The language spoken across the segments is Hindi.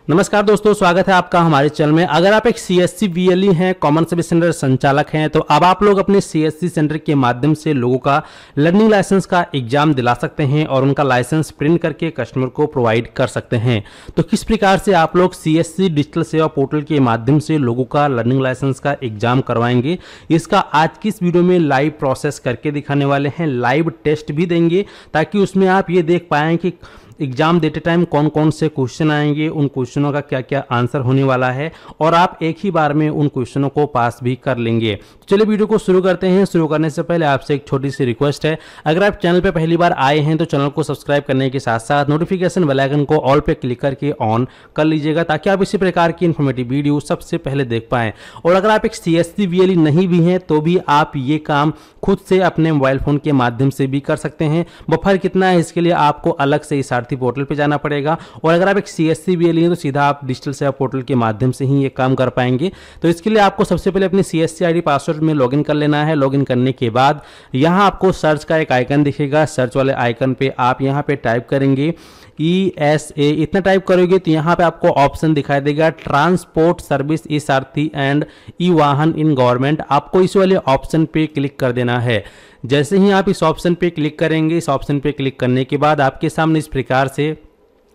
नमस्कार दोस्तों, स्वागत है आपका हमारे चैनल में। अगर आप एक सीएससी वीएलई हैं, कॉमन सर्विस सेंटर संचालक हैं, तो अब आप लोग अपने सीएससी सेंटर के माध्यम से लोगों का लर्निंग लाइसेंस का एग्जाम दिला सकते हैं और उनका लाइसेंस प्रिंट करके कस्टमर को प्रोवाइड कर सकते हैं। तो किस प्रकार से आप लोग सीएससी डिजिटल सेवा पोर्टल के माध्यम से लोगों का लर्निंग लाइसेंस का एग्जाम करवाएंगे, इसका आज की इस वीडियो में लाइव प्रोसेस करके दिखाने वाले हैं। लाइव टेस्ट भी देंगे ताकि उसमें आप ये देख पाएं कि एग्जाम देते टाइम कौन कौन से क्वेश्चन आएंगे, उन क्वेश्चनों का क्या क्या आंसर होने वाला है और आप एक ही बार में उन क्वेश्चनों को पास भी कर लेंगे। तो चलिए वीडियो को शुरू करते हैं। शुरू करने से पहले आपसे एक छोटी सी रिक्वेस्ट है, अगर आप चैनल पे पहली बार आए हैं तो चैनल को सब्सक्राइब करने के साथ साथ नोटिफिकेशन बेल आइकन को ऑल पे क्लिक करके ऑन कर लीजिएगा ताकि आप इसी प्रकार की इन्फॉर्मेटिव वीडियो सबसे पहले देख पाएं। और अगर आप एक सीएससी वीएलई नहीं भी हैं तो भी आप ये काम खुद से अपने मोबाइल फोन के माध्यम से भी कर सकते हैं। बफर कितना है इसके लिए आपको अलग से सारथी पोर्टल पे जाना पड़ेगा। और अगर आप एक सीएससी वीएलई हैं तो सीधा आप डिजिटल सेवा पोर्टल के माध्यम से ही ये काम कर पाएंगे। तो इसके लिए आपको सबसे पहले अपनी सीएससी आईडी पासवर्ड में लॉगिन कर लेना है। लॉगिन करने के बाद यहाँ आपको सर्च का एक आइकन दिखेगा। सर्च वाले आइकन पे आप यहाँ पे टाइप करेंगे ESA, इतना टाइप करोगे तो यहाँ पे आपको ऑप्शन दिखाई देगा transport service E Sarathi and ई वाहन इन गवर्नमेंट। आपको इस वाले ऑप्शन पे क्लिक कर देना है। जैसे ही आप इस ऑप्शन पे क्लिक करेंगे, इस ऑप्शन पे क्लिक करने के बाद आपके सामने इस प्रकार से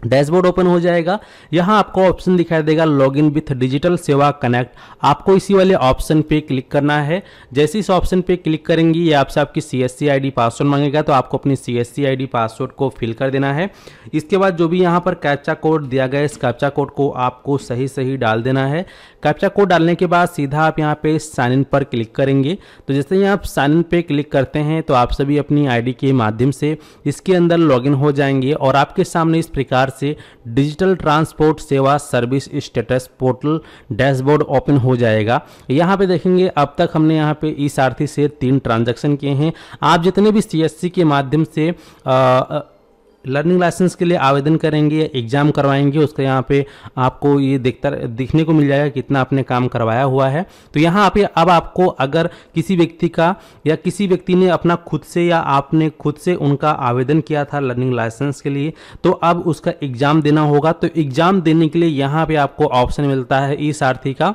डैशबोर्ड ओपन हो जाएगा। यहाँ आपको ऑप्शन दिखाई देगा लॉगिन विथ डिजिटल सेवा कनेक्ट। आपको इसी वाले ऑप्शन पे क्लिक करना है। जैसे इस ऑप्शन पे क्लिक करेंगे ये आपसे आपकी सीएससी आईडी पासवर्ड मांगेगा, तो आपको अपनी सीएससी आईडी पासवर्ड को फिल कर देना है। इसके बाद जो भी यहाँ पर कैप्चा कोड दिया गया है, इस कैप्चा कोड को आपको सही डाल देना है। कैप्चा कोड डालने के बाद सीधा आप यहाँ पे साइन इन पर क्लिक करेंगे। तो जैसे ही आप साइन इन पे क्लिक करते हैं तो आप सभी अपनी आईडी के माध्यम से इसके अंदर लॉगिन हो जाएंगे और आपके सामने इस प्रकार से डिजिटल ट्रांसपोर्ट सेवा service status portal dashboard open हो जाएगा। यहाँ पे देखेंगे अब तक हमने यहाँ पे ई सारथी से 3 ट्रांजैक्शन किए हैं। आप जितने भी सीएससी के माध्यम से लर्निंग लाइसेंस के लिए आवेदन करेंगे, एग्जाम करवाएंगे, उसका यहाँ पे आपको ये दिखने को मिल जाएगा कितना आपने काम करवाया हुआ है। तो यहाँ पे अब आपको अगर किसी व्यक्ति का या किसी व्यक्ति ने अपना खुद से या आपने खुद से उनका आवेदन किया था लर्निंग लाइसेंस के लिए, तो अब उसका एग्जाम देना होगा। तो एग्जाम देने के लिए यहाँ पे आपको ऑप्शन मिलता है ई सारथी का।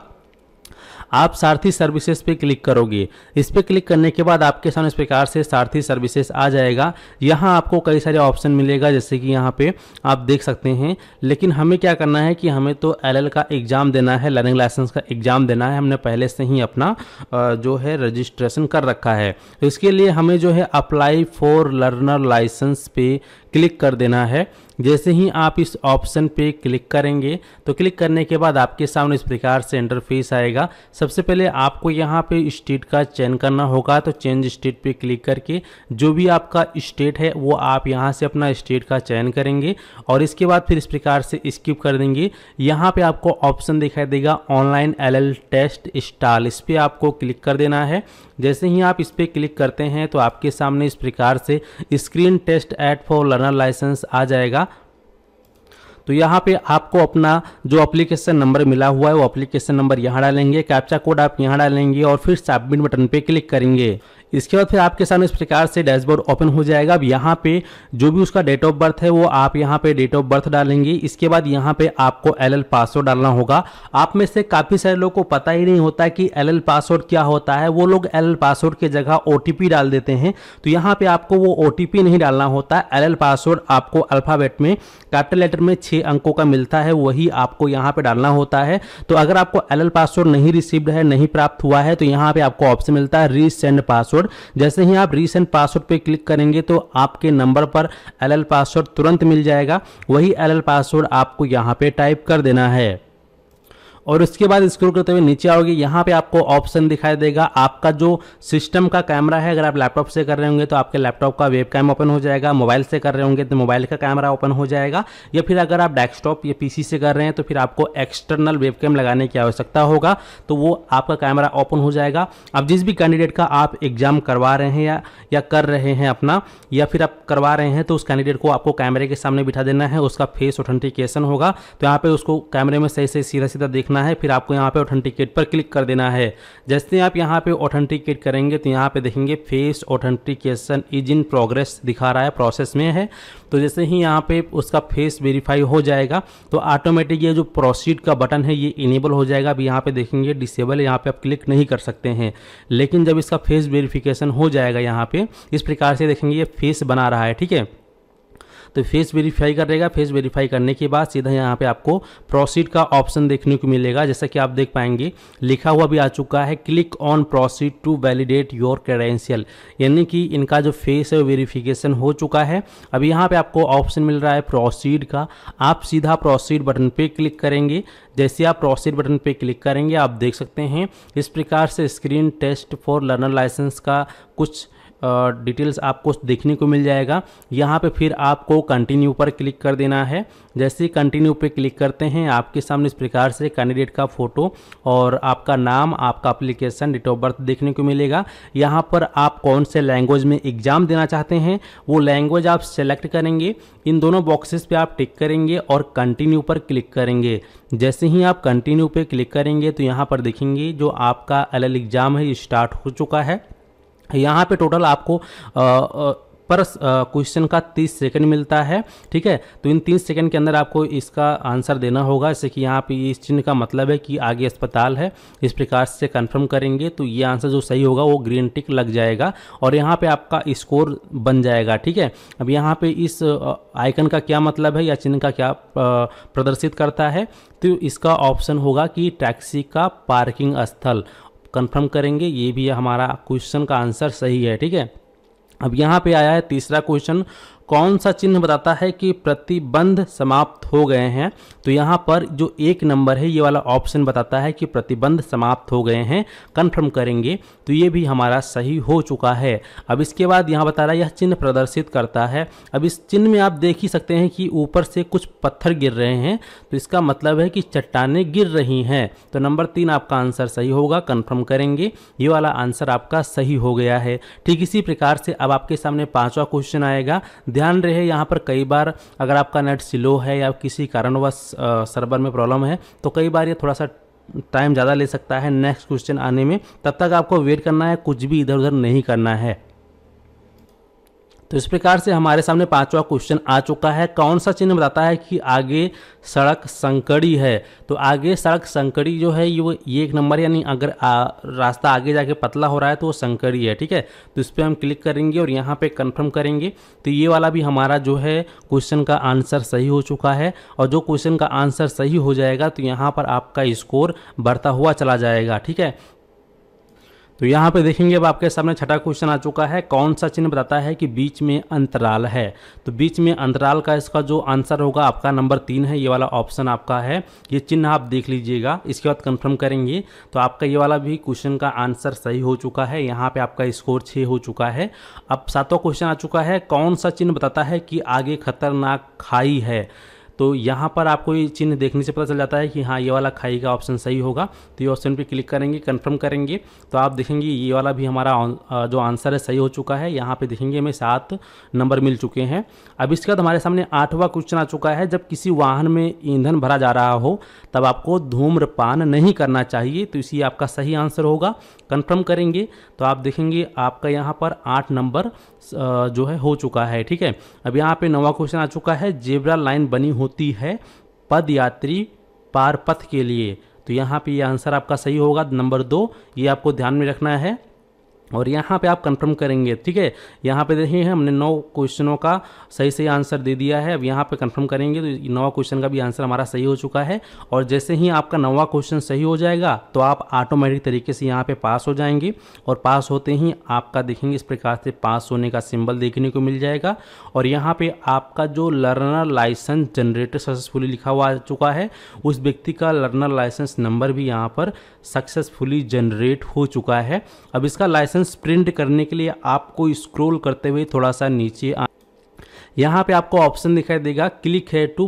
आप सारथी सर्विसेज पे क्लिक करोगे। इस पे क्लिक करने के बाद आपके सामने इस प्रकार से सारथी सर्विसेज आ जाएगा। यहाँ आपको कई सारे ऑप्शन मिलेगा जैसे कि यहाँ पे आप देख सकते हैं। लेकिन हमें क्या करना है कि हमें तो LL का एग्जाम देना है, लर्निंग लाइसेंस का एग्जाम देना है। हमने पहले से ही अपना जो है रजिस्ट्रेशन कर रखा है। तो इसके लिए हमें जो है अप्लाई फॉर लर्नर लाइसेंस पे क्लिक कर देना है। जैसे ही आप इस ऑप्शन पे क्लिक करेंगे तो क्लिक करने के बाद आपके सामने इस प्रकार से इंटरफेस आएगा। सबसे पहले आपको यहाँ पे स्टेट का चयन करना होगा। तो चेंज स्टेट पे क्लिक करके जो भी आपका स्टेट है वो आप यहाँ से अपना स्टेट का चयन करेंगे और इसके बाद फिर इस प्रकार से स्किप कर देंगे। यहाँ पे आपको ऑप्शन दिखाई देगा ऑनलाइन LL टेस्ट इंस्टॉल, इस पर आपको क्लिक कर देना है। जैसे ही आप इस पर क्लिक करते हैं तो आपके सामने इस प्रकार से screen test ad for learner licence आ जाएगा। तो यहाँ पे आपको अपना जो एप्लीकेशन नंबर मिला हुआ है वो एप्लीकेशन नंबर यहाँ डालेंगे, कैप्चा कोड आप यहाँ डालेंगे और फिर सबमिट बटन पे क्लिक करेंगे। इसके बाद फिर आपके सामने इस प्रकार से डैशबोर्ड ओपन हो जाएगा। अब यहाँ पे जो भी उसका डेट ऑफ बर्थ है वो आप यहाँ पे डेट ऑफ बर्थ डालेंगे। इसके बाद यहाँ पे आपको LL पासवर्ड डालना होगा। आप में से काफ़ी सारे लोगों को पता ही नहीं होता कि LL पासवर्ड क्या होता है। वो लोग LL पासवर्ड की जगह OTP डाल देते हैं। तो यहाँ पे आपको वो OTP नहीं डालना होता। LL पासवर्ड आपको अल्फ़ाबेट में कैपिटल लेटर में 6 अंकों का मिलता है, वही आपको यहाँ पे डालना होता है। तो अगर आपको LL पासवर्ड नहीं रिसीव्ड है, नहीं प्राप्त हुआ है, तो यहाँ पे आपको ऑप्शन मिलता है रीसेंड पासवर्ड। जैसे ही आप रीसेंड पासवर्ड पे क्लिक करेंगे तो आपके नंबर पर LL पासवर्ड तुरंत मिल जाएगा। वही LL पासवर्ड आपको यहाँ पे टाइप कर देना है और उसके बाद स्क्रॉल करते हुए नीचे आओगे। यहाँ पे आपको ऑप्शन दिखाई देगा आपका जो सिस्टम का कैमरा है। अगर आप लैपटॉप से कर रहे होंगे तो आपके लैपटॉप का वेब कैम ओपन हो जाएगा। मोबाइल से कर रहे होंगे तो मोबाइल का कैमरा ओपन हो जाएगा। या फिर अगर आप डेस्कटॉप या PC से कर रहे हैं तो फिर आपको एक्सटर्नल वेब कैम लगाने की आवश्यकता होगा, तो वो आपका कैमरा ओपन हो जाएगा। अब जिस भी कैंडिडेट का आप एग्जाम करवा रहे हैं या कर रहे हैं अपना, या फिर आप करवा रहे हैं, तो उस कैंडिडेट को आपको कैमरे के सामने बिठा देना है। उसका फेस ऑथेंटिकेशन होगा। तो यहाँ पे उसको कैमरे में सही से सीधा सीधा देखना जाना है, फिर आपको यहाँ पे ऑथेंटिकेट पर क्लिक कर देना है। जैसे ही आप यहाँ पे ऑथेंटिकेट करेंगे तो यहाँ पे देखेंगे face authentication is in progress दिखा रहा है, प्रोसेस में है। तो जैसे ही यहाँ पे उसका फेस वेरीफाई हो जाएगा तो ऑटोमेटिक ये जो प्रोसीड का बटन है ये इनेबल हो जाएगा। अब यहाँ पे देखेंगे डिसेबल, यहाँ पे आप क्लिक नहीं कर सकते हैं, लेकिन जब इसका फेस वेरिफिकेशन हो जाएगा यहाँ पे इस प्रकार से देखेंगे ये फेस बना रहा है, ठीक है। तो फेस वेरीफाई करेगा, फेस वेरीफाई करने के बाद सीधा यहाँ पे आपको प्रोसीड का ऑप्शन देखने को मिलेगा। जैसा कि आप देख पाएंगे लिखा हुआ भी आ चुका है, click on proceed to validate your credential, यानी कि इनका जो फेस है वेरिफिकेशन हो चुका है। अब यहाँ पे आपको ऑप्शन मिल रहा है प्रोसीड का, आप सीधा प्रोसीड बटन पे क्लिक करेंगे। जैसे आप प्रोसीड बटन पे क्लिक करेंगे आप देख सकते हैं इस प्रकार से screen test for learner licence का कुछ डिटेल्स आपको देखने को मिल जाएगा। यहाँ पे फिर आपको कंटिन्यू पर क्लिक कर देना है। जैसे ही कंटिन्यू पे क्लिक करते हैं आपके सामने इस प्रकार से कैंडिडेट का फ़ोटो और आपका नाम, आपका एप्लीकेशन, डेट ऑफ बर्थ देखने को मिलेगा। यहाँ पर आप कौन से लैंग्वेज में एग्ज़ाम देना चाहते हैं वो लैंग्वेज आप सेलेक्ट करेंगे, इन दोनों बॉक्सेस पे आप टिक करेंगे और कंटिन्यू पर क्लिक करेंगे। जैसे ही आप कंटिन्यू पे क्लिक करेंगे तो यहाँ पर देखेंगे जो आपका LL एग्ज़ाम है ये स्टार्ट हो चुका है। यहाँ पे टोटल आपको पर क्वेश्चन का 30 सेकंड मिलता है, ठीक है। तो इन 30 सेकंड के अंदर आपको इसका आंसर देना होगा। जैसे कि यहाँ पे इस चिन्ह का मतलब है कि आगे अस्पताल है, इस प्रकार से कंफर्म करेंगे तो ये आंसर जो सही होगा वो ग्रीन टिक लग जाएगा और यहाँ पे आपका स्कोर बन जाएगा, ठीक है। अब यहाँ पे इस आइकन का क्या मतलब है या चिन्ह का क्या प्रदर्शित करता है, तो इसका ऑप्शन होगा कि टैक्सी का पार्किंग स्थल, कंफर्म करेंगे। ये भी हमारा क्वेश्चन का आंसर सही है, ठीक है। अब यहाँ पे आया है तीसरा क्वेश्चन, कौन सा चिन्ह बताता है कि प्रतिबंध समाप्त हो गए हैं। तो यहाँ पर जो 1 नंबर है ये वाला ऑप्शन बताता है कि प्रतिबंध समाप्त हो गए हैं, कंफर्म करेंगे। तो ये भी हमारा सही हो चुका है। अब इसके बाद यहाँ बता रहा है यह चिन्ह प्रदर्शित करता है। अब इस चिन्ह में आप देख ही सकते हैं कि ऊपर से कुछ पत्थर गिर रहे हैं, तो इसका मतलब है कि चट्टानें गिर रही हैं। तो नंबर 3 आपका आंसर सही होगा, कंफर्म करेंगे। ये वाला आंसर आपका सही हो गया है। ठीक इसी प्रकार से अब आपके सामने 5वां क्वेश्चन आएगा। ध्यान रहे यहाँ पर कई बार अगर आपका नेट स्लो है या किसी कारणवश सर्वर में प्रॉब्लम है तो कई बार ये थोड़ा सा टाइम ज़्यादा ले सकता है नेक्स्ट क्वेश्चन आने में, तब तक आपको वेट करना है, कुछ भी इधर उधर नहीं करना है। तो इस प्रकार से हमारे सामने 5वां क्वेश्चन आ चुका है। कौन सा चिन्ह बताता है कि आगे सड़क संकड़ी है। तो आगे सड़क संकड़ी जो है ये 1 नंबर, यानी अगर रास्ता आगे जाके पतला हो रहा है तो वो संकड़ी है, ठीक है। तो इस पर हम क्लिक करेंगे और यहाँ पे कंफर्म करेंगे। तो ये वाला भी हमारा जो है क्वेश्चन का आंसर सही हो चुका है। और जो क्वेश्चन का आंसर सही हो जाएगा तो यहाँ पर आपका स्कोर बढ़ता हुआ चला जाएगा, ठीक है। तो यहाँ पे देखेंगे अब आपके सामने 6वां क्वेश्चन आ चुका है। कौन सा चिन्ह बताता है कि बीच में अंतराल है। तो बीच में अंतराल का इसका जो आंसर होगा आपका नंबर 3 है, ये वाला ऑप्शन आपका है। ये चिन्ह आप देख लीजिएगा, इसके बाद कंफर्म करेंगे तो आपका ये वाला भी क्वेश्चन का आंसर सही हो चुका है। यहाँ पे आपका स्कोर 6 हो चुका है। अब 7वां क्वेश्चन आ चुका है। कौन सा चिन्ह बताता है कि आगे खतरनाक खाई है। तो यहाँ पर आपको ये चिन्ह देखने से पता चल जाता है कि हाँ ये वाला खाई का ऑप्शन सही होगा। तो ये ऑप्शन पे क्लिक करेंगे, कंफर्म करेंगे तो आप देखेंगे ये वाला भी हमारा जो आंसर है सही हो चुका है। यहाँ पे देखेंगे हमें 7 नंबर मिल चुके हैं। अब इसके बाद हमारे सामने 8वां क्वेश्चन आ चुका है। जब किसी वाहन में ईंधन भरा जा रहा हो तब आपको धूम्रपान नहीं करना चाहिए। तो इसी आपका सही आंसर होगा, कंफर्म करेंगे तो आप देखेंगे आपका यहाँ पर 8 नंबर जो है हो चुका है, ठीक है। अब यहाँ पे 9वां क्वेश्चन आ चुका है। जेब्रा लाइन बनी होती है पद यात्री पार पथ के लिए। तो यहाँ पे ये आंसर आपका सही होगा, नंबर 2, ये आपको ध्यान में रखना है और यहाँ पे आप कंफर्म करेंगे, ठीक है। यहाँ पे देखिए हमने 9 क्वेश्चनों का सही आंसर दे दिया है। अब यहाँ पे कंफर्म करेंगे तो 9वां क्वेश्चन का भी आंसर हमारा सही हो चुका है। और जैसे ही आपका 9वां क्वेश्चन सही हो जाएगा तो आप ऑटोमेटिक तरीके से यहाँ पे पास हो जाएंगे। और पास होते ही आपका देखेंगे इस प्रकार से पास होने का सिंबल देखने को मिल जाएगा। और यहाँ पे आपका जो लर्नर लाइसेंस जनरेटर सक्सेसफुली लिखा हुआ आ चुका है, उस व्यक्ति का लर्नर लाइसेंस नंबर भी यहाँ पर सक्सेसफुली जनरेट हो चुका है। अब इसका लाइसेंस प्रिंट करने के लिए आपको स्क्रॉल करते हुए थोड़ा सा नीचे यहाँ पे आपको ऑप्शन दिखाई देगा क्लिक है टू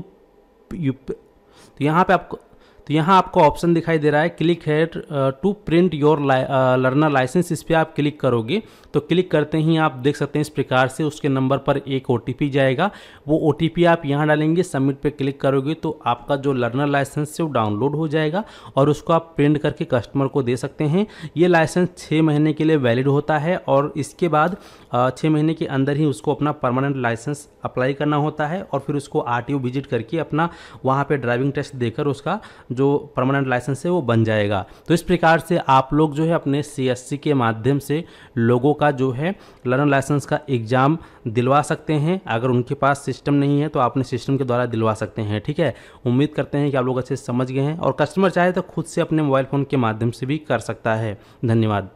तो तो यहाँ आपको ऑप्शन दिखाई दे रहा है click here to print your learner licence. इस पर आप क्लिक करोगे तो क्लिक करते ही आप देख सकते हैं इस प्रकार से उसके नंबर पर एक OTP जाएगा। वो OTP आप यहाँ डालेंगे, सबमिट पे क्लिक करोगे तो आपका जो लर्नर लाइसेंस है वो डाउनलोड हो जाएगा और उसको आप प्रिंट करके कस्टमर को दे सकते हैं। ये लाइसेंस 6 महीने के लिए वैलिड होता है और इसके बाद 6 महीने के अंदर ही उसको अपना परमानेंट लाइसेंस अप्लाई करना होता है और फिर उसको RTO विजिट करके अपना वहाँ पे ड्राइविंग टेस्ट देकर उसका जो परमानेंट लाइसेंस है वो बन जाएगा। तो इस प्रकार से आप लोग जो है अपने CSC के माध्यम से लोगों का जो है लर्नर लाइसेंस का एग्ज़ाम दिलवा सकते हैं। अगर उनके पास सिस्टम नहीं है तो आप अपने सिस्टम के द्वारा दिलवा सकते हैं। ठीक है, उम्मीद करते हैं कि आप लोग अच्छे से समझ गए हैं और कस्टमर चाहे तो खुद से अपने मोबाइल फ़ोन के माध्यम से भी कर सकता है। धन्यवाद।